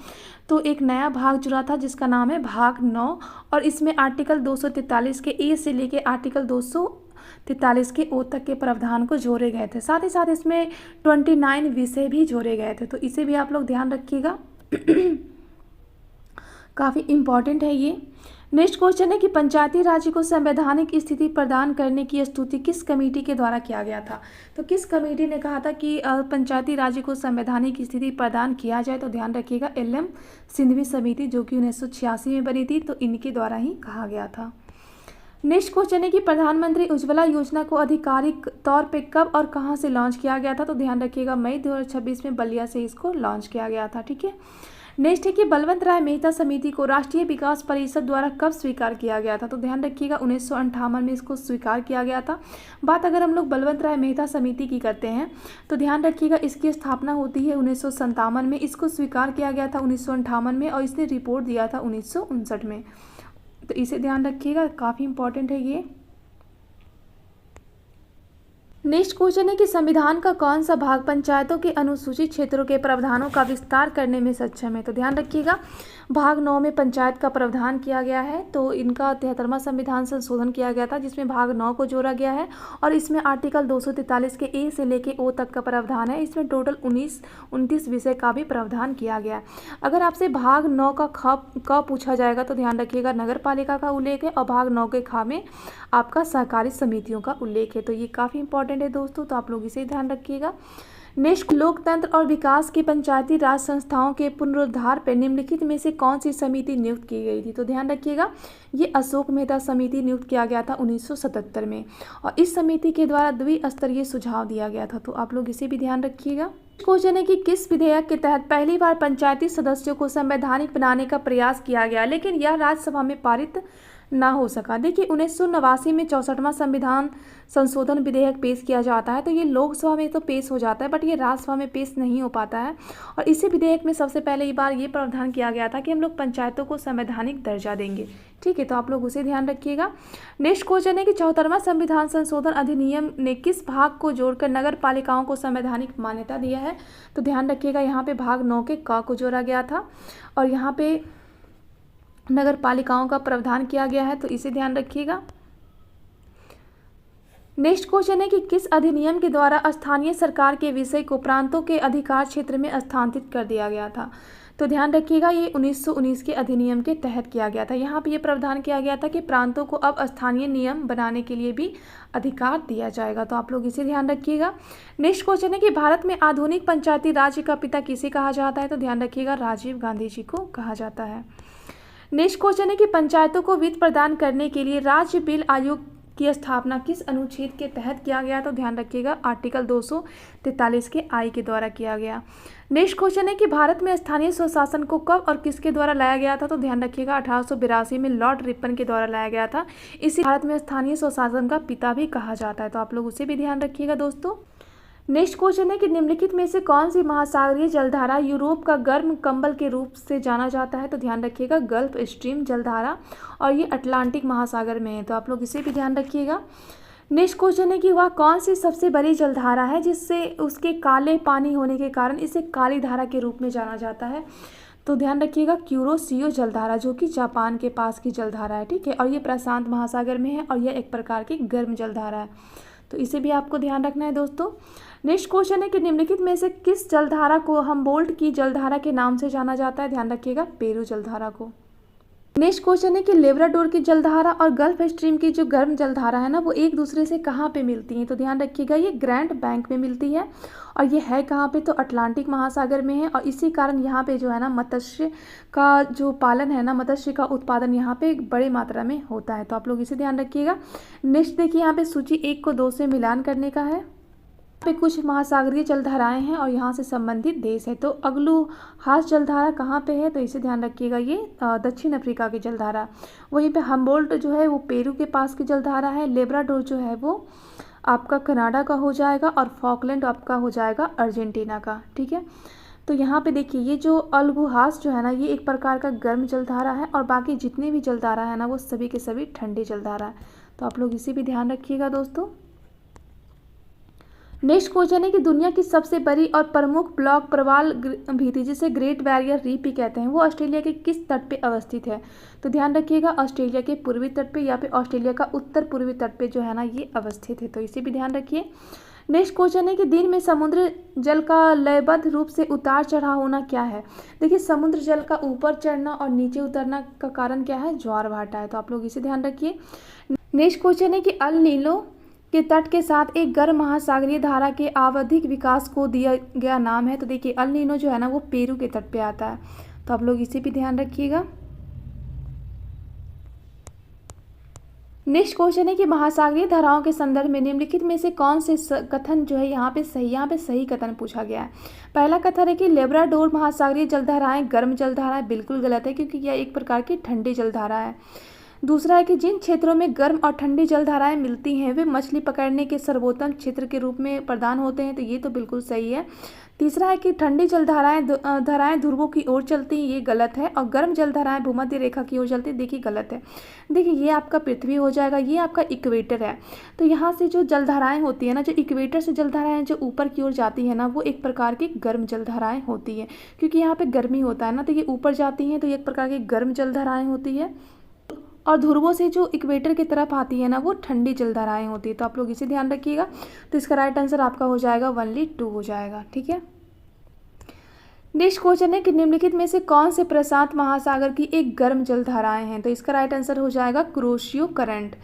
तो एक नया भाग जुड़ा था जिसका नाम है भाग 9, और इसमें आर्टिकल 243 के ए से लेके आर्टिकल 243 के ओ तक के प्रावधान को जोड़े गए थे। साथ ही साथ इसमें 29 विषय भी जोड़े गए थे, तो इसे भी आप लोग ध्यान रखिएगा, काफ़ी इम्पॉर्टेंट है ये। नेक्स्ट क्वेश्चन है कि पंचायती राज को संवैधानिक स्थिति प्रदान करने की स्तुति किस कमेटी के द्वारा किया गया था, तो किस कमेटी ने कहा था कि पंचायती राज को संवैधानिक स्थिति प्रदान किया जाए, तो ध्यान रखिएगा LM सिंघवी समिति, जो कि 1986 में बनी थी, तो इनके द्वारा ही कहा गया था। नेक्स्ट क्वेश्चन है कि प्रधानमंत्री उज्ज्वला योजना को आधिकारिक तौर पे कब और कहां से लॉन्च किया गया था। तो ध्यान रखिएगा मई 2026 में बलिया से इसको लॉन्च किया गया था। ठीक है। नेक्स्ट है कि बलवंत राय मेहता समिति को राष्ट्रीय विकास परिषद द्वारा कब स्वीकार किया गया था। तो ध्यान रखिएगा 1958 में इसको स्वीकार किया गया था। बात अगर हम लोग बलवंत राय मेहता समिति की करते हैं तो ध्यान रखिएगा इसकी स्थापना होती है 1957 में, इसको स्वीकार किया गया था 1958 में और इसने रिपोर्ट दिया था 1959 में। तो इसे ध्यान रखिएगा, काफ़ी इंपॉर्टेंट है ये। नेक्स्ट क्वेश्चन है कि संविधान का कौन सा भाग पंचायतों के अनुसूचित क्षेत्रों के प्रावधानों का विस्तार करने में सक्षम है। तो ध्यान रखिएगा भाग 9 में पंचायत का प्रावधान किया गया है। तो इनका 73वां संविधान संशोधन किया गया था जिसमें भाग 9 को जोड़ा गया है और इसमें आर्टिकल 243 के ए से लेके ओ तक का प्रावधान है। इसमें टोटल 29 विषय का भी प्रावधान किया गया है। अगर आपसे भाग 9 का क पूछा जाएगा तो ध्यान रखिएगा नगर पालिका का उल्लेख है और भाग 9 के ख में आपका सहकारी समितियों का उल्लेख है। तो ये काफ़ी इंपॉर्टेंट है दोस्तों, तो आप लोग इसे ध्यान रखिएगा। नेक्स्ट, लोकतंत्र और विकास की पंचायती राज संस्थाओं के पुनरुद्धार पर निम्नलिखित में से कौन सी समिति नियुक्त की गई थी। तो ध्यान रखिएगा ये अशोक मेहता समिति नियुक्त किया गया था 1977 में और इस समिति के द्वारा द्विस्तरीय सुझाव दिया गया था। तो आप लोग इसे भी ध्यान रखिएगा। क्वेश्चन है कि किस विधेयक के तहत पहली बार पंचायती सदस्यों को संवैधानिक बनाने का प्रयास किया गया लेकिन यह राज्यसभा में पारित ना हो सका। देखिए 1989 में 64वां संविधान संशोधन विधेयक पेश किया जाता है तो ये लोकसभा में तो पेश हो जाता है बट ये राज्यसभा में पेश नहीं हो पाता है और इसी विधेयक में सबसे पहले बार ये प्रावधान किया गया था कि हम लोग पंचायतों को संवैधानिक दर्जा देंगे। ठीक है, तो आप लोग उसे ध्यान रखिएगा। नेक्स्ट क्वेश्चन है कि 74वां संविधान संशोधन अधिनियम ने किस भाग को जोड़कर नगर पालिकाओं को संवैधानिक मान्यता दिया है। तो ध्यान रखिएगा यहाँ पे भाग 9 के क को जोड़ा गया था और यहाँ पे नगर पालिकाओं का प्रावधान किया गया है, तो इसे ध्यान रखिएगा। नेक्स्ट क्वेश्चन है कि किस अधिनियम के द्वारा स्थानीय सरकार के विषय को प्रांतों के अधिकार क्षेत्र में स्थानांतरित कर दिया गया था। तो ध्यान रखिएगा ये 1919 के अधिनियम के तहत किया गया था। यहाँ पे ये प्रावधान किया गया था कि प्रांतों को अब स्थानीय नियम बनाने के लिए भी अधिकार दिया जाएगा। तो आप लोग इसे ध्यान रखिएगा। नेक्स्ट क्वेश्चन है कि भारत में आधुनिक पंचायती राज का पिता किसे कहा जाता है। तो ध्यान रखिएगा राजीव गांधी जी को कहा जाता है। नेक्स्ट क्वेश्चन है कि पंचायतों को वित्त प्रदान करने के लिए राज्य बिल आयोग की स्थापना किस अनुच्छेद के तहत किया गया। तो ध्यान रखिएगा आर्टिकल 243 के आई के द्वारा किया गया। नेक्स्ट क्वेश्चन है कि भारत में स्थानीय स्वशासन को कब और किसके द्वारा लाया गया था। तो ध्यान रखिएगा 1882 में लॉर्ड रिपन के द्वारा लाया गया था। इसी भारत में स्थानीय स्वशासन का पिता भी कहा जाता है। तो आप लोग उसे भी ध्यान रखिएगा दोस्तों। नेक्स्ट क्वेश्चन है कि निम्नलिखित में से कौन सी महासागरीय जलधारा यूरोप का गर्म कंबल के रूप से जाना जाता है। तो ध्यान रखिएगा गल्फ स्ट्रीम जलधारा और ये अटलांटिक महासागर में है। तो आप लोग इसे भी ध्यान रखिएगा। नेक्स्ट क्वेश्चन है कि वह कौन सी सबसे बड़ी जलधारा है जिससे उसके काले पानी होने के कारण इसे काली धारा के रूप में जाना जाता है। तो ध्यान रखिएगा क्यूरोसियो जलधारा जो कि जापान के पास की जलधारा है। ठीक है, और ये प्रशांत महासागर में है और यह एक प्रकार की गर्म जलधारा है। तो इसे भी आपको ध्यान रखना है दोस्तों। नेक्स्ट क्वेश्चन है कि निम्नलिखित में से किस जलधारा को हम्बोल्ट की जलधारा के नाम से जाना जाता है। ध्यान रखिएगा पेरू जलधारा को। नेक्स्ट क्वेश्चन है कि लेब्राडोर की जलधारा और गल्फ स्ट्रीम की जो गर्म जलधारा है ना वो एक दूसरे से कहाँ पे मिलती हैं। तो ध्यान रखिएगा ये ग्रैंड बैंक में मिलती है और ये है कहाँ पे, तो अटलांटिक महासागर में है और इसी कारण यहाँ पे जो है ना मत्स्य का जो पालन है ना, मत्स्य का उत्पादन यहाँ पे बड़े मात्रा में होता है। तो आप लोग इसे ध्यान रखिएगा। नेक्स्ट देखिए यहाँ पे सूची 1 को 2 से मिलान करने का है। पे कुछ महासागरीय जलधाराएं हैं और यहाँ से संबंधित देश है। तो अगलुहास जलधारा कहाँ पे है, तो इसे ध्यान रखिएगा ये दक्षिण अफ्रीका की जलधारा। वहीं पे हम्बोल्ट जो है वो पेरू के पास की जलधारा है। लेब्राडोर जो है वो आपका कनाडा का हो जाएगा और फॉकलैंड आपका हो जाएगा अर्जेंटीना का। ठीक है, तो यहाँ पे देखिए ये जो अल्गुहास जो है ना ये एक प्रकार का गर्म जलधारा है और बाकी जितने भी जलधारा है ना वो सभी के सभी ठंडी जलधारा है। तो आप लोग इसे भी ध्यान रखिएगा दोस्तों। नेक्स्ट क्वेश्चन है कि दुनिया की सबसे बड़ी और प्रमुख ब्लॉक प्रवाल भीति जिसे ग्रेट बैरियर रीफ भी कहते हैं वो ऑस्ट्रेलिया के किस तट पे अवस्थित है। तो ध्यान रखिएगा ऑस्ट्रेलिया के पूर्वी तट पे या फिर ऑस्ट्रेलिया का उत्तर पूर्वी तट पे जो है ना ये अवस्थित है। तो इसे भी ध्यान रखिए। नेक्स्ट क्वेश्चन है कि दिन में समुद्र जल का लयबद्ध रूप से उतार चढ़ाव होना क्या है। देखिए समुद्र जल का ऊपर चढ़ना और नीचे उतरना का कारण क्या है, ज्वार भाटा है। तो आप लोग इसे ध्यान रखिए। नेक्स्ट क्वेश्चन है कि अल नीलो के तट के साथ एक गर्म महासागरीय धारा के आवधिक विकास को दिया गया नाम है। तो देखिए अल नीनो जो है ना वो पेरू के तट पे आता है। तो आप लोग इसे भी ध्यान रखिएगा। नेक्स्ट क्वेश्चन है कि महासागरीय धाराओं के संदर्भ में निम्नलिखित में से कौन से कथन जो है यहाँ पे सही कथन पूछा गया है। पहला कथन है कि लेब्राडोर महासागरीय जलधाराएं गर्म जलधाराएं, बिल्कुल गलत है क्योंकि यह एक प्रकार की ठंडी जलधारा है। दूसरा है कि जिन क्षेत्रों में गर्म और ठंडी जलधाराएं मिलती हैं वे मछली पकड़ने के सर्वोत्तम क्षेत्र के रूप में प्रदान होते हैं, तो ये तो बिल्कुल सही है। तीसरा है कि ठंडी जलधाराएं ध्रुवों की ओर चलती हैं, ये गलत है। और गर्म जलधाराएं भूमध्य रेखा की ओर चलती हैं, देखिए गलत है। देखिए ये आपका पृथ्वी हो जाएगा, ये आपका इक्वेटर है। तो यहाँ से जो जलधाराएं होती है ना, जो इक्वेटर से जलधाराएं जो ऊपर की ओर जाती है ना, वो एक प्रकार की गर्म जलधाराएं होती हैं, क्योंकि यहाँ पे गर्मी होता है ना, तो ये ऊपर जाती हैं तो ये एक प्रकार की गर्म जलधाराएं होती है। और ध्रुवों से जो इक्वेटर की तरफ आती है ना, वो ठंडी जलधाराएं होती है। तो आप लोग इसे ध्यान रखिएगा। तो इसका राइट आंसर आपका हो जाएगा ओनली 2 हो जाएगा, ठीक है। नेक्स्ट क्वेश्चन है कि निम्नलिखित में से कौन से प्रशांत महासागर की एक गर्म जलधाराएं हैं, तो इसका राइट आंसर हो जाएगा कुरोशियो करंट,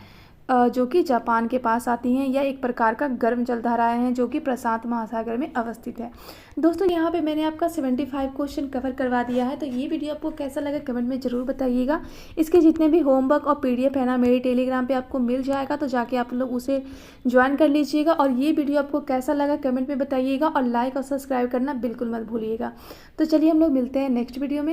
जो कि जापान के पास आती हैं। यह एक प्रकार का गर्म जलधाराएं हैं जो कि प्रशांत महासागर में अवस्थित है। दोस्तों यहाँ पे मैंने आपका 75 क्वेश्चन कवर करवा दिया है। तो ये वीडियो आपको कैसा लगा कमेंट में ज़रूर बताइएगा। इसके जितने भी होमवर्क और PDF है ना, मेरे टेलीग्राम पे आपको मिल जाएगा, तो जाके आप लोग उसे ज्वाइन कर लीजिएगा। और ये वीडियो आपको कैसा लगा कमेंट में बताइएगा, और लाइक और सब्सक्राइब करना बिल्कुल मत भूलिएगा। तो चलिए हम लोग मिलते हैं नेक्स्ट वीडियो में।